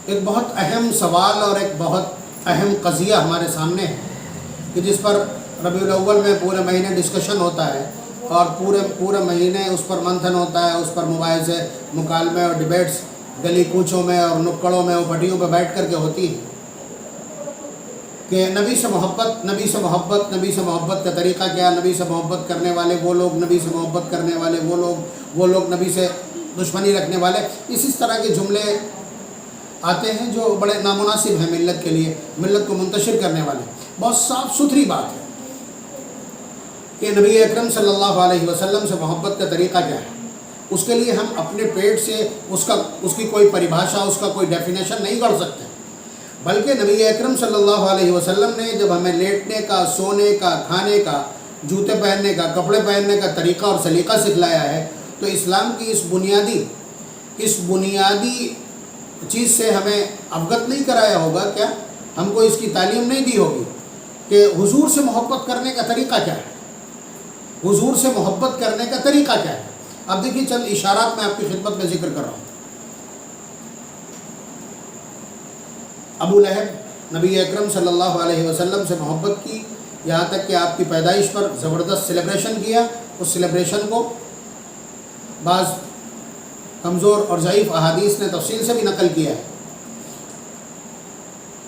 ایک بہت اہم سوال اور ایک بہت اہم قضیہ ہمارے سامنے ہے کہ جس پر ربیع الاول میں پورے مہینے ڈسکشن ہوتا ہے اور پورے مہینے اس پر منتھن ہوتا ہے، اس پر مباحثے، مکالمے اور ڈبیٹس گلی کوچوں میں اور نکڑوں میں اور پٹیوں پہ بیٹھ کر کے ہوتی ہیں کہ نبی سے محبت کا طریقہ کیا، نبی سے محبت کرنے والے وہ لوگ، نبی سے محبت کرنے والے وہ لوگ نبی سے دشمنی رکھنے والے، اس طرح کے جملے آتے ہیں جو بڑے نامناسب ہیں ملت کے لیے، ملت کو منتشر کرنے والے۔ بہت صاف ستھری بات ہے کہ نبی اکرم صلی اللہ علیہ وسلم سے محبت کا طریقہ کیا ہے۔ اس کے لیے ہم اپنے پیٹ سے اس کی کوئی پریبھاشا، اس کا کوئی ڈیفینیشن نہیں کر سکتے، بلکہ نبی اکرم صلی اللہ علیہ وسلم نے جب ہمیں لیٹنے کا، سونے کا، کھانے کا، جوتے پہننے کا، کپڑے پہننے کا طریقہ اور سلیقہ سکھلایا ہے، تو اسلام کی اس بنیادی چیز سے ہمیں اوگت نہیں کرایا ہوگا کیا؟ ہم کو اس کی تعلیم نہیں دی ہوگی کہ حضور سے محبت کرنے کا طریقہ کیا ہے، حضور سے محبت کرنے کا طریقہ کیا ہے۔ اب دیکھیے چند اشارات میں آپ کی خدمت میں ذکر کر رہا ہوں۔ ابو لہب نبی اکرم صلی اللہ علیہ وسلم سے محبت کی، یہاں تک کہ آپ کی پیدائش پر زبردست سیلیبریشن کیا۔ اس سیلیبریشن کو بعض کمزور اور ضعیف احادیث نے تفصیل سے بھی نقل کیا ہے۔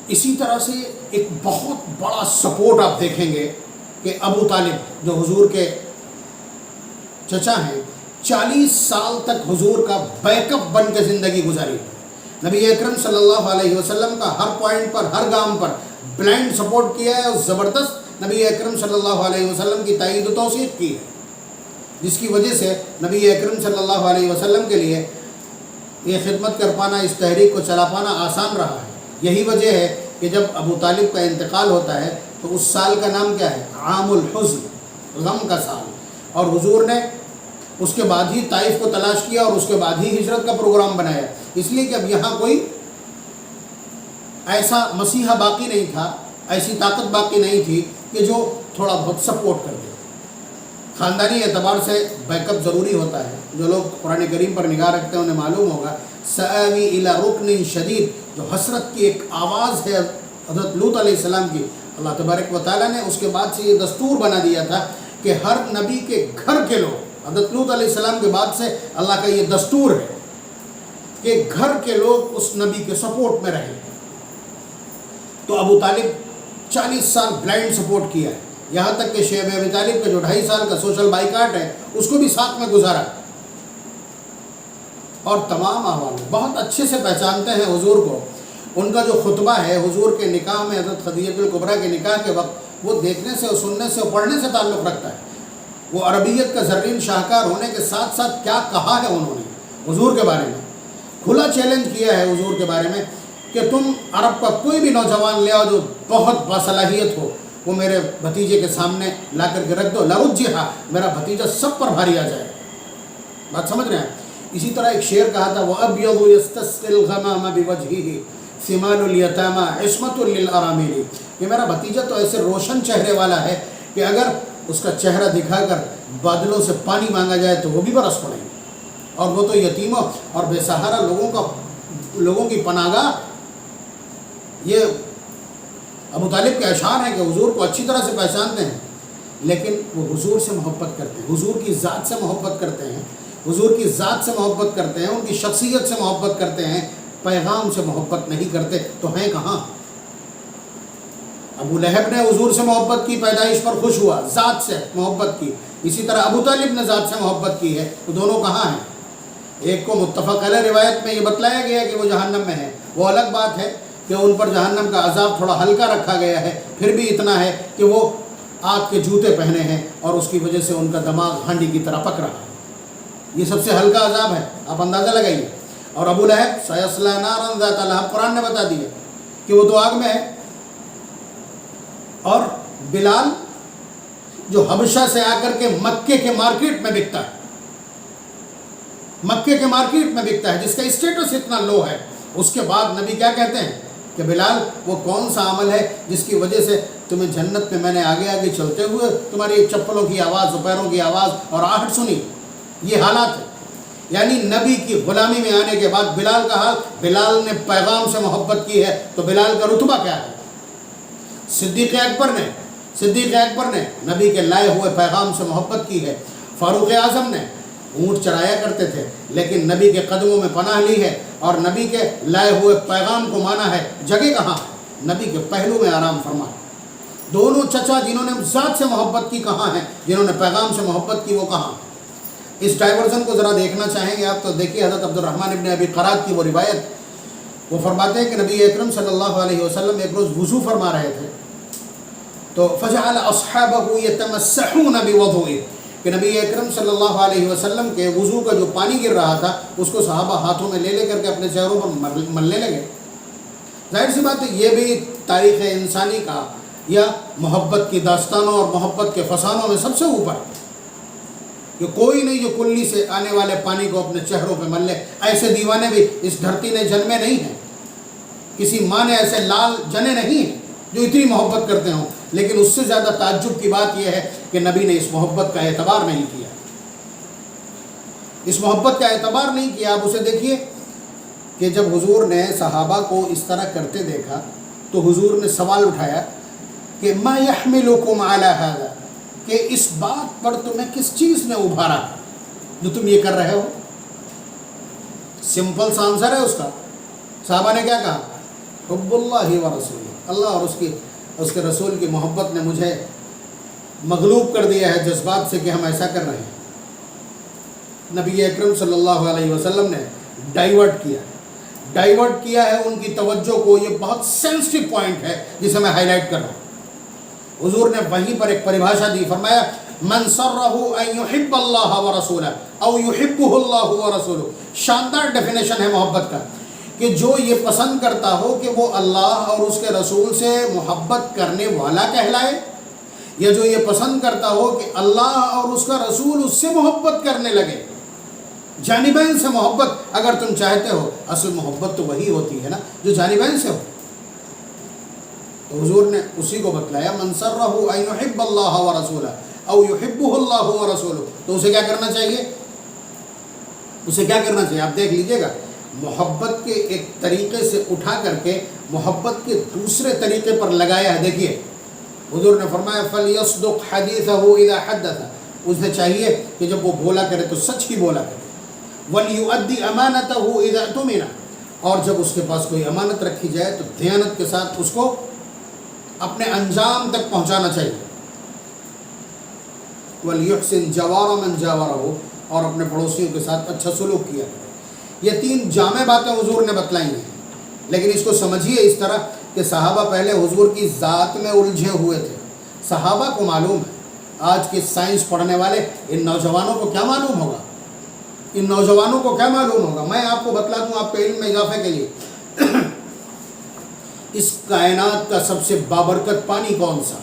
اسی طرح سے ایک بہت بڑا سپورٹ آپ دیکھیں گے کہ ابو طالب جو حضور کے چچا ہیں، 40 سال تک حضور کا بیک اپ بن کے زندگی گزاری۔ نبی اکرم صلی اللہ علیہ وسلم کا ہر پوائنٹ پر، ہر گام پر بلائنڈ سپورٹ کیا ہے اور زبردست نبی اکرم صلی اللہ علیہ وسلم کی تائید و توثیق کی ہے، جس کی وجہ سے نبی اکرم صلی اللہ علیہ وسلم کے لیے یہ خدمت کر پانا، اس تحریک کو چلا پانا آسان رہا ہے۔ یہی وجہ ہے کہ جب ابو طالب کا انتقال ہوتا ہے تو اس سال کا نام کیا ہے؟ عام الحزن، غم کا سال، اور حضور نے اس کے بعد ہی طائف کو تلاش کیا اور اس کے بعد ہی ہجرت کا پروگرام بنایا، اس لیے کہ اب یہاں کوئی ایسا مسیحا باقی نہیں تھا، ایسی طاقت باقی نہیں تھی کہ جو تھوڑا بہت سپورٹ کر دے۔ خاندانی اعتبار سے بیک اپ ضروری ہوتا ہے۔ جو لوگ قرآن کریم پر نگاہ رکھتے ہیں انہیں معلوم ہوگا سآوی الی رکن شدید، جو حسرت کی ایک آواز ہے حضرت لوط علیہ السلام کی، اللہ تبارک و تعالیٰ نے اس کے بعد سے یہ دستور بنا دیا تھا کہ ہر نبی کے گھر کے لوگ، حضرت لوط علیہ السلام کے بعد سے اللہ کا یہ دستور ہے کہ گھر کے لوگ اس نبی کے سپورٹ میں رہیں۔ تو ابو طالب 40 سال بلائنڈ سپورٹ کیا ہے، یہاں تک کہ شیب ابی طالب کا جو 2.5 سال کا سوشل بائیکاٹ ہے اس کو بھی ساتھ میں گزارا، اور تمام احوال میں بہت اچھے سے پہچانتے ہیں حضور کو۔ ان کا جو خطبہ ہے حضور کے نکاح میں، حضرت خدیجہ الکبریٰ کے نکاح کے وقت، وہ دیکھنے سے اور سننے سے اور پڑھنے سے تعلق رکھتا ہے۔ وہ عربیت کا زرین شاہکار ہونے کے ساتھ ساتھ کیا کہا ہے انہوں نے حضور کے بارے میں، کھلا چیلنج کیا ہے حضور کے بارے میں کہ تم عرب کا کوئی بھی نوجوان لے آؤ جو بہت باصلاحیت ہو، وہ میرے بھتیجے کے سامنے لا کر کے رکھ دو، لرجھا، میرا بھتیجا سب پر بھاری آ جائے۔ بات سمجھ رہے ہیں؟ اسی طرح ایک شعر کہا تھا، وَأَبْيَضُ يَسْتَسْقِي الْغَمَامَ بِوَجْهِهِ ثِمَالُ الْيَتَامَى عِصْمَةٌ لِلْأَرَامِلِ، کہ میرا بھتیجا تو ایسے روشن چہرے والا ہے کہ اگر اس کا چہرہ دکھا کر بادلوں سے پانی مانگا جائے تو وہ بھی برس پڑیں گے، اور وہ تو یتیموں اور بے سہارا لوگوں کی پناہ گاہ۔ یہ ابو طالب کے اشعار ہیں کہ حضور کو اچھی طرح سے پہچانتے ہیں، لیکن وہ حضور سے محبت کرتے ہیں، حضور کی ذات سے محبت کرتے ہیں، حضور کی ذات سے محبت کرتے ہیں، ان کی شخصیت سے محبت کرتے ہیں، پیغام سے محبت نہیں کرتے تو ہیں کہاں؟ ابو لہب نے حضور سے محبت کی، پیدائش پر خوش ہوا، ذات سے محبت کی۔ اسی طرح ابو طالب نے ذات سے محبت کی ہے، تو دونوں کہاں ہیں؟ ایک کو متفق علیہ روایت میں یہ بتلایا گیا ہے کہ وہ جہنم میں ہے، وہ الگ بات ہے کہ ان پر جہنم کا عذاب تھوڑا ہلکا رکھا گیا ہے، پھر بھی اتنا ہے کہ وہ آگ کے جوتے پہنے ہیں اور اس کی وجہ سے ان کا دماغ ہانڈی کی طرح پک رہا ہے۔ یہ سب سے ہلکا عذاب ہے، آپ اندازہ لگائیے۔ اور ابو لہب سیصلی نارا ذات لہب، قرآن نے بتا دیا کہ وہ تو آگ میں ہے۔ اور بلال جو حبشہ سے آ کر کے مکے کے مارکیٹ میں بکتا ہے، مکے کے مارکیٹ میں بکتا ہے، جس کا اسٹیٹس اتنا لو ہے، اس کے بعد نبی کیا کہتے ہیں کہ بلال وہ کون سا عمل ہے جس کی وجہ سے تمہیں جنت میں میں نے آگے آگے چلتے ہوئے تمہاری چپلوں کی آواز، پیروں کی آواز اور آہٹ سنی؟ یہ حالات ہے۔ یعنی نبی کی غلامی میں آنے کے بعد بلال کا حال، بلال نے پیغام سے محبت کی ہے تو بلال کا رتبہ کیا ہے؟ صدیق اکبر نے نبی کے لائے ہوئے پیغام سے محبت کی ہے، فاروق اعظم نے اونٹ چرایا کرتے تھے لیکن نبی کے قدموں میں پناہ لی ہے اور نبی کے لائے ہوئے پیغام کو مانا ہے، جگہ کہاں ہے؟ نبی کے پہلو میں آرام فرما۔ دونوں چچا جنہوں نے ذات سے محبت کی کہاں ہیں؟ جنہوں نے پیغام سے محبت کی وہ کہاں ہیں؟ اس ڈائیورژن کو ذرا دیکھنا چاہیں گے آپ تو دیکھیے حضرت عبد الرحمن ابن ابی قرات کی وہ روایت، وہ فرماتے ہیں کہ نبی اکرم صلی اللہ علیہ وسلم ایک روز وضو فرما رہے تھے تو فجعل اصحابہ یتمسحون بوضوئہ، کہ نبی اکرم صلی اللہ علیہ وسلم کے وضو کا جو پانی گر رہا تھا اس کو صحابہ ہاتھوں میں لے کر کے اپنے چہروں پر ملنے لگے۔ ظاہر سی بات ہے یہ بھی تاریخ انسانی کا یا محبت کی داستانوں اور محبت کے فسانوں میں سب سے اوپر، کہ کوئی نہیں جو کلی سے آنے والے پانی کو اپنے چہروں پہ مل لے۔ ایسے دیوانے بھی اس دھرتی نے جنمے نہیں ہیں، کسی ماں نے ایسے لال جنے نہیں ہیں جو اتنی محبت کرتے ہوں، لیکن اس سے زیادہ تعجب کی بات یہ ہے کہ نبی نے اس محبت کا اعتبار نہیں کیا، اس محبت کا اعتبار نہیں کیا۔ آپ اسے دیکھیے کہ جب حضور نے صحابہ کو اس طرح کرتے دیکھا تو حضور نے سوال اٹھایا کہ ما یحملکم علی ھذا، کہ اس بات پر تمہیں کس چیز نے ابھارا جو تم یہ کر رہے ہو؟ سمپل سا آنسر ہے اس کا۔ صحابہ نے کیا کہا؟ حب اللہ و رسول، اللہ اور اس کے رسول کی محبت نے مجھے مغلوب کر دیا ہے جذبات سے کہ ہم ایسا کر رہے ہیں۔ نبی اکرم صلی اللہ علیہ وسلم نے ڈائیورٹ کیا ہے ان کی توجہ کو۔ یہ بہت سینسٹیو پوائنٹ ہے جسے میں ہائی لائٹ کر رہا ہوں۔ حضور نے وہیں پر ایک پریبھاشا دی، فرمایا من سرہ ان یحب اللہ ورسولہ او یحبہ اللہ ورسولہ۔ شاندار ڈیفینیشن ہے محبت کا، کہ جو یہ پسند کرتا ہو کہ وہ اللہ اور اس کے رسول سے محبت کرنے والا کہلائے، یا جو یہ پسند کرتا ہو کہ اللہ اور اس کا رسول اس سے محبت کرنے لگے۔ جانبین سے محبت اگر تم چاہتے ہو، اصل محبت تو وہی ہوتی ہے نا جو جانبین سے ہو۔ تو حضور نے اسی کو بتلایا، من سرہ ان یحب اللہ ورسولہ او یحبہ اللہ ورسولہ۔ تو اسے کیا کرنا چاہیے؟ آپ دیکھ لیجئے گا، محبت کے ایک طریقے سے اٹھا کر کے محبت کے دوسرے طریقے پر لگایا ہے۔ دیکھیے حضور نے فرمایا فَلْيَصْدُقْ حَدِيثَهُ إِذَا حَدَّثَ، اسے چاہیے کہ جب وہ بولا کرے تو سچ ہی بولا کرے۔ وَلْيُؤَدِّ أَمَانَتَهُ إِذَا اؤْتُمِنَ، اور جب اس کے پاس کوئی امانت رکھی جائے تو دیانت کے ساتھ اس کو اپنے انجام تک پہنچانا چاہیے۔ وَلْيُحْسِنْ جَوَارَ مَنْ جَاوَرَهُ، اور اپنے پڑوسیوں کے ساتھ اچھا سلوک کیا۔ یہ تین جامع باتیں حضور نے بتلائی ہیں، لیکن اس کو سمجھیے اس طرح کہ صحابہ پہلے حضور کی ذات میں الجھے ہوئے تھے۔ صحابہ کو معلوم ہے، آج کے سائنس پڑھنے والے ان نوجوانوں کو کیا معلوم ہوگا؟ میں آپ کو بتلا دوں آپ کے علم میں اضافے کے لیے، اس کائنات کا سب سے بابرکت پانی کون سا؟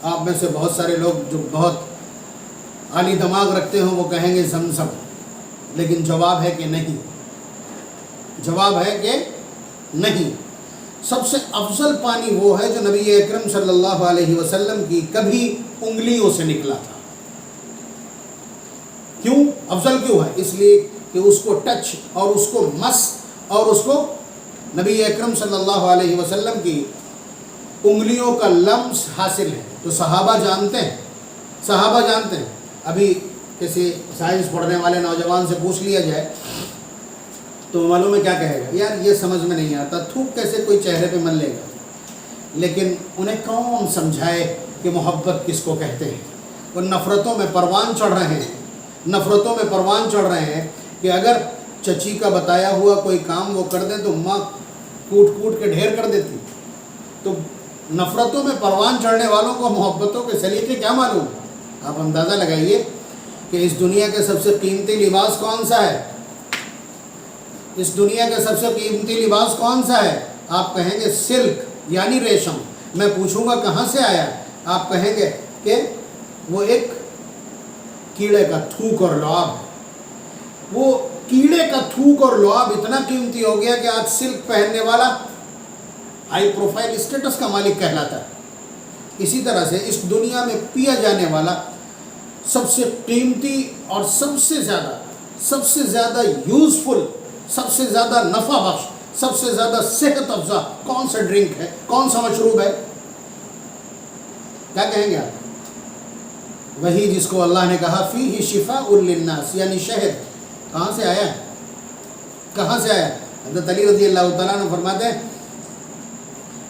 آپ میں سے بہت سارے لوگ جو بہت عالی دماغ رکھتے ہوں وہ کہیں گے زمزم، لیکن جواب ہے کہ نہیں۔ سب سے افضل پانی وہ ہے جو نبی اکرم صلی اللہ علیہ وسلم کی کبھی انگلیوں سے نکلا تھا۔ کیوں افضل کیوں ہے؟ اس لیے کہ اس کو ٹچ اور اس کو مس اور اس کو نبی اکرم صلی اللہ علیہ وسلم کی انگلیوں کا لمس حاصل ہے۔ تو صحابہ جانتے ہیں۔ ابھی کسی سائنس پڑھنے والے نوجوان سے پوچھ لیا جائے تو معلوم ہے کیا کہے گا؟ یار یہ سمجھ میں نہیں آتا، تھوک کیسے کوئی چہرے پہ مل لے گا؟ لیکن انہیں کون سمجھائے کہ محبت کس کو کہتے ہیں؟ وہ نفرتوں میں پروان چڑھ رہے ہیں کہ اگر چچی کا بتایا ہوا کوئی کام وہ کر دیں تو ماں کوٹ کے ڈھیر کر دیتی۔ تو نفرتوں میں پروان چڑھنے والوں کو محبتوں کے سلیقے کیا معلوم؟ آپ اندازہ لگائیے کہ اس دنیا کے سب سے قیمتی لباس کون سا ہے؟ آپ کہیں گے سلک یعنی ریشم۔ میں پوچھوں گا کہاں سے آیا؟ آپ کہیں گے کہ وہ ایک کیڑے کا تھوک اور لعاب ہے۔ وہ کیڑے کا تھوک اور لعاب اتنا قیمتی ہو گیا کہ آج سلک پہننے والا ہائی پروفائل اسٹیٹس کا مالک کہلاتا ہے۔ اسی طرح سے اس دنیا میں پیا جانے والا سب سے قیمتی اور سب سے زیادہ یوزفل، سب سے زیادہ نفع بخش، سب سے زیادہ صحت افزا کون سا ڈرنک ہے، کون سا مشروب ہے؟ کیا کہیں گے آپ؟ وہی جس کو اللہ نے کہا فیہ شفاء للناس، یعنی شہد کہاں سے آیا ہے؟ کہاں سے آیا؟ حضرت علی رضی اللہ تعالیٰ عنہ فرماتے ہیں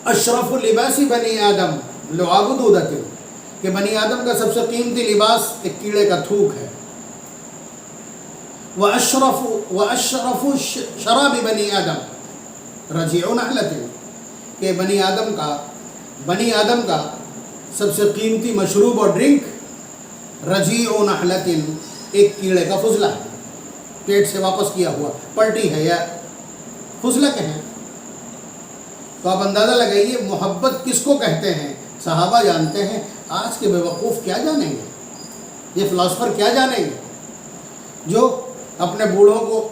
اشرف لباس بنی آدم لعاب دودۃ، کہ بنی آدم کا سب سے قیمتی لباس ایک کیڑے کا تھوک ہے۔ وَأَشْرَفُ شراب بنی آدم رجیع نحلۃ، کہ بنی آدم کا سب سے قیمتی مشروب اور ڈرنک رجیع نحلۃ، ایک کیڑے کا فضلہ ہے، پیٹ سے واپس کیا ہوا پلٹی ہے یا فضلہ کہیں۔ تو آپ اندازہ لگائیے محبت کس کو کہتے ہیں؟ صحابہ جانتے ہیں، آج کے بیوقوف کیا جانیں گے؟ یہ فلاسفر کیا جانیں گے جو اپنے بوڑھوں کو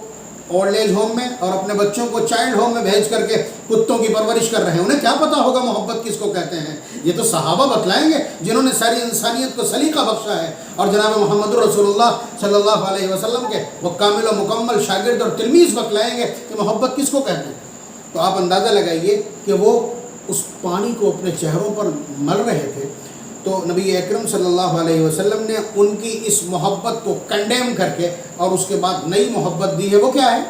اولڈ ایج ہوم میں اور اپنے بچوں کو چائلڈ ہوم میں بھیج کر کے کتوں کی پرورش کر رہے ہیں؟ انہیں کیا پتا ہوگا محبت کس کو کہتے ہیں؟ یہ تو صحابہ بتلائیں گے جنہوں نے ساری انسانیت کو سلیقہ بخشا ہے، اور جناب محمد رسول اللہ صلی اللہ علیہ وسلم کے وہ کامل و مکمل شاگرد اور تلمیذ بتلائیں گے کہ محبت کس کو کہتے ہیں۔ تو آپ اندازہ لگائیے کہ وہ اس پانی کو اپنے چہروں پر مل رہے تھے، تو نبی اکرم صلی اللہ علیہ وسلم نے ان کی اس محبت کو کنڈیم کر کے اور اس کے بعد نئی محبت دی ہے۔ وہ کیا ہے؟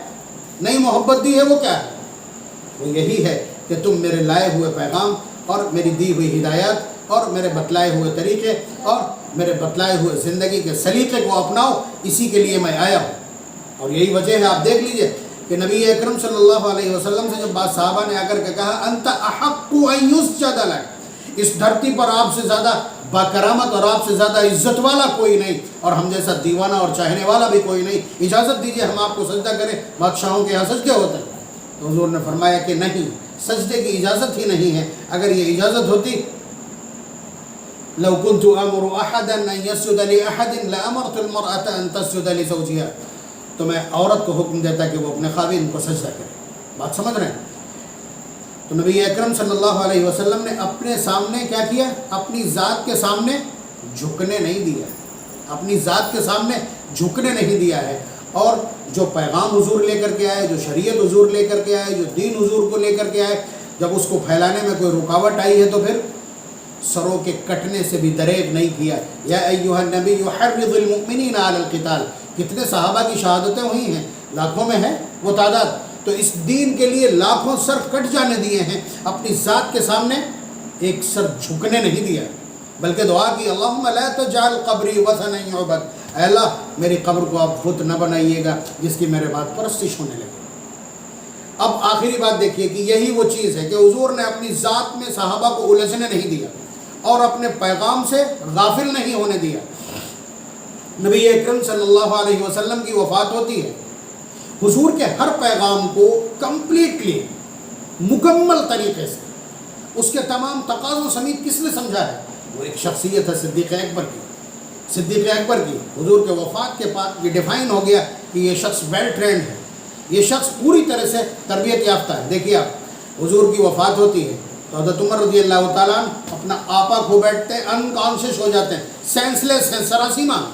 نئی محبت دی ہے وہ کیا ہے؟ وہ یہی ہے کہ تم میرے لائے ہوئے پیغام اور میری دی ہوئی ہدایات اور میرے بتلائے ہوئے طریقے اور میرے بتلائے ہوئے زندگی کے سلیقے کو اپناؤ، اسی کے لیے میں آیا ہوں۔ اور یہی وجہ ہے، آپ دیکھ لیجئے کہ نبی اکرم صلی اللہ علیہ وسلم سے جب بعض صحابہ نے آ کر کے کہا انت احق ان یسجد لک، اس دھرتی پر آپ سے زیادہ باکرامت اور آپ سے زیادہ عزت والا کوئی نہیں، اور ہم جیسا دیوانہ اور چاہنے والا بھی کوئی نہیں، اجازت دیجئے ہم آپ کو سجدہ کریں، بادشاہوں کے یہاں سجدے ہوتے ہیں۔ تو حضور نے فرمایا کہ نہیں، سجدے کی اجازت ہی نہیں ہے، اگر یہ اجازت ہوتی لو كنت امر احدا ان يسجد لاحد لامرت المراه ان تسجد لزوجها، تو میں عورت کو حکم دیتا کہ وہ اپنے خاوند کو سجدہ کرے۔ بات سمجھ رہے ہیں؟ تو نبی اکرم صلی اللہ علیہ وسلم نے اپنے سامنے کیا کیا؟ اپنی ذات کے سامنے جھکنے نہیں دیا، اپنی ذات کے سامنے جھکنے نہیں دیا ہے، اور جو پیغام حضور لے کر کے آئے، جو شریعت حضور لے کر کے آئے، جو دین حضور کو لے کر کے آئے، جب اس کو پھیلانے میں کوئی رکاوٹ آئی ہے تو پھر سروں کے کٹنے سے بھی دریغ نہیں کیا۔ یا ایھا النبی حرض المؤمنین علی القتال، کتنے صحابہ کی شہادتیں ہوئی ہیں، لاکھوں میں ہے وہ تعداد، تو اس دین کے لیے لاکھوں سر کٹ جانے دیے ہیں، اپنی ذات کے سامنے ایک سر جھکنے نہیں دیا، بلکہ دعا کی اللہم لا تجعل قبری وثنا یعبد، اے اللہ میری قبر کو آپ بت نہ بنائیے گا جس کی میرے بعد پرستش ہونے لگے۔ اب آخری بات دیکھیے کہ یہی وہ چیز ہے کہ حضور نے اپنی ذات میں صحابہ کو الجھنے نہیں دیا اور اپنے پیغام سے غافل نہیں ہونے دیا۔ نبی اکرم صلی اللہ علیہ وسلم کی وفات ہوتی ہے، حضور کے ہر پیغام کو کمپلیٹلی مکمل طریقے سے اس کے تمام تقاضوں سمیت کس نے سمجھا ہے؟ وہ ایک شخصیت ہے صدیق اکبر کی۔ صدیق اکبر کی حضور کے وفات کے بعد یہ ڈیفائن ہو گیا کہ یہ شخص ویل ٹرینڈ ہے، یہ شخص پوری طرح سے تربیت یافتہ ہے۔ دیکھیے آپ، حضور کی وفات ہوتی ہے تو حضرت عمر رضی اللہ تعالیٰ عنہ اپنا آپا کھو بیٹھتے ہیں، انکانشیس ہو جاتے ہیں، سینسلیس ہیں، سراسیمہ۔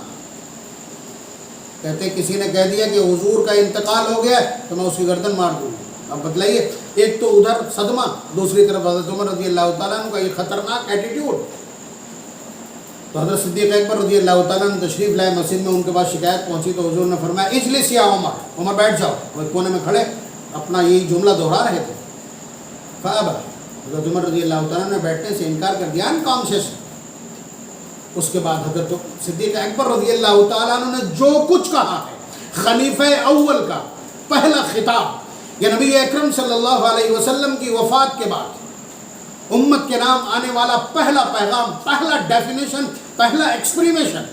کہتے ہیں کسی نے کہہ دیا کہ حضور کا انتقال ہو گیا ہے تو میں اس کی گردن مار دوں گا۔ اب بتلائیے، ایک تو ادھر صدمہ، دوسری طرف حضرت عمر رضی اللہ تعالیٰ عنہ کا یہ خطرناک ایٹیٹیوڈ۔ تو حضرت صدیق اکبر رضی اللہ تعالیٰ عنہ تشریف لائے مسجد میں، ان کے پاس شکایت پہنچی تو حضور نے فرمایا اجلس یا عمر، عمر بیٹھ جاؤ۔ وہ کونے میں کھڑے اپنا یہی جملہ دہرا رہے تھے۔ فابا، حضرت عمر رضی اللہ تعالیٰ نے بیٹھنے سے انکار کر دیا، انکانشیس۔ اس کے بعد حضرت صدیق اکبر رضی اللہ تعالیٰ عنہ نے جو کچھ کہا ہے، خلیفہ اول کا پہلا خطاب، یا نبی اکرم صلی اللہ علیہ وسلم کی وفات کے بعد امت کے نام آنے والا پہلا پیغام، پہلا ڈیفینیشن، پہلا ایکسپریمیشن،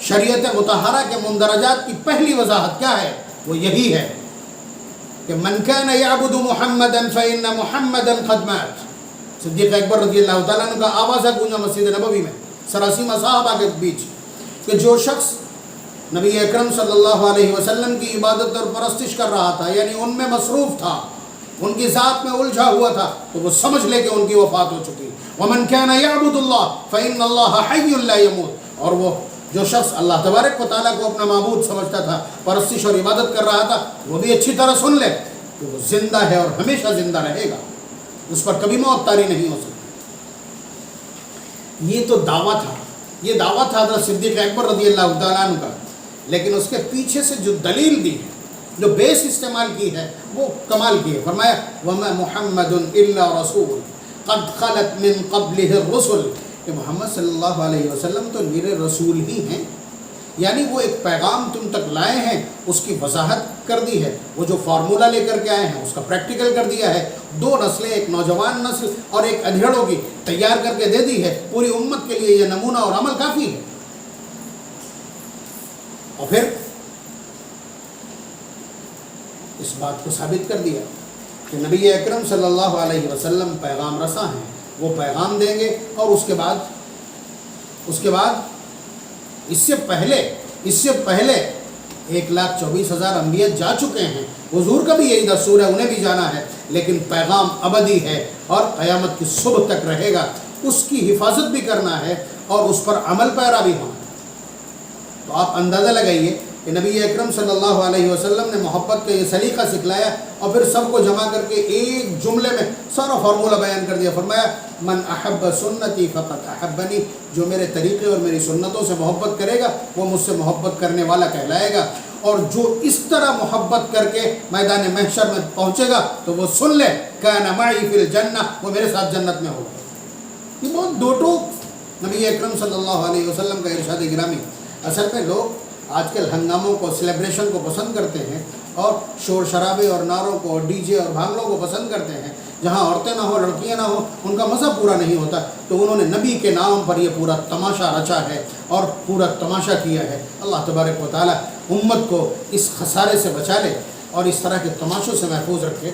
شریعت مطہرہ کے مندرجات کی پہلی وضاحت کیا ہے؟ وہ یہی ہے کہ من کان یعبد محمدا فإن محمدا قد مات۔ صدیق اکبر رضی اللہ تعالیٰ عنہ کا آواز گونجا مسجد نبوی میں سراسیمہ صحابہ کے بیچ کہ جو شخص نبی اکرم صلی اللہ علیہ وسلم کی عبادت اور پرستش کر رہا تھا، یعنی ان میں مصروف تھا، ان کی ذات میں الجھا ہوا تھا، تو وہ سمجھ لے کہ ان کی وفات ہو چکی۔ ومن كان يعبد الله فإن الله حي لا يموت۔ اور وہ جو شخص اللہ تبارک و تعالیٰ کو اپنا معبود سمجھتا تھا، پرستش اور عبادت کر رہا تھا، وہ بھی اچھی طرح سن لے کہ وہ زندہ ہے اور ہمیشہ زندہ رہے گا، اس پر کبھی موت طاری نہیں ہو سکتی۔ یہ تو دعویٰ تھا، یہ دعویٰ تھا حضرت صدیق اکبر رضی اللہ تعالیٰ عنہ کا، لیکن اس کے پیچھے سے جو دلیل دی ہے، جو بیس استعمال کی ہے، وہ کمال کی ہے۔ فرمایا وَمَا مُحَمَّدٌ إِلَّا رَسُولٌ قَدْ خَلَتْ مِن قَبْلِهِ الرُّسُلُ، کہ محمد صلی اللہ علیہ وسلم تو میرے رسول ہی ہیں، یعنی وہ ایک پیغام تم تک لائے ہیں، اس کی وضاحت کر دی ہے، وہ جو فارمولہ لے کر کے آئے ہیں اس کا پریکٹیکل کر دیا ہے، 2 نسلیں، ایک نوجوان نسل اور ایک ادھیڑوں کی تیار کر کے دے دی ہے، پوری امت کے لیے یہ نمونہ اور عمل کافی ہے۔ اور پھر اس بات کو ثابت کر دیا کہ نبی اکرم صلی اللہ علیہ وسلم پیغام رساں ہیں، وہ پیغام دیں گے، اور اس کے بعد اس سے پہلے 1,24,000 انبیاء جا چکے ہیں، حضور کا بھی یہی دستور ہے، انہیں بھی جانا ہے، لیکن پیغام ابدی ہے اور قیامت کی صبح تک رہے گا، اس کی حفاظت بھی کرنا ہے اور اس پر عمل پیرا بھی ہونا ہے۔ تو آپ اندازہ لگائیے کہ نبی اکرم صلی اللہ علیہ وسلم نے محبت کا یہ سلیقہ سکھلایا اور پھر سب کو جمع کر کے ایک جملے میں سارا فارمولہ بیان کر دیا۔ فرمایا من احب سنتی فقط احبنی، جو میرے طریقے اور میری سنتوں سے محبت کرے گا وہ مجھ سے محبت کرنے والا کہلائے گا، اور جو اس طرح محبت کر کے میدان محشر میں پہنچے گا تو وہ سن لے کان معی فی الجنہ، وہ میرے ساتھ جنت میں ہوگا۔ یہ بہت دو ٹوک نبی اکرم صلی اللہ علیہ وسلم کا ارشاد گرامی۔ اصل میں لوگ آج کل ہنگاموں کو، سیلیبریشن کو پسند کرتے ہیں، اور شور شرابے اور نعروں کو، ڈی جے اور بھانگڑوں کو پسند کرتے ہیں، جہاں عورتیں نہ ہو، لڑکیاں نہ ہو، ان کا مزہ پورا نہیں ہوتا۔ تو انہوں نے نبی کے نام پر یہ پورا تماشا رچا ہے اور پورا تماشا کیا ہے۔ اللہ تبارک و تعالی امت کو اس خسارے سے بچا لے اور اس طرح کے تماشوں سے محفوظ رکھے۔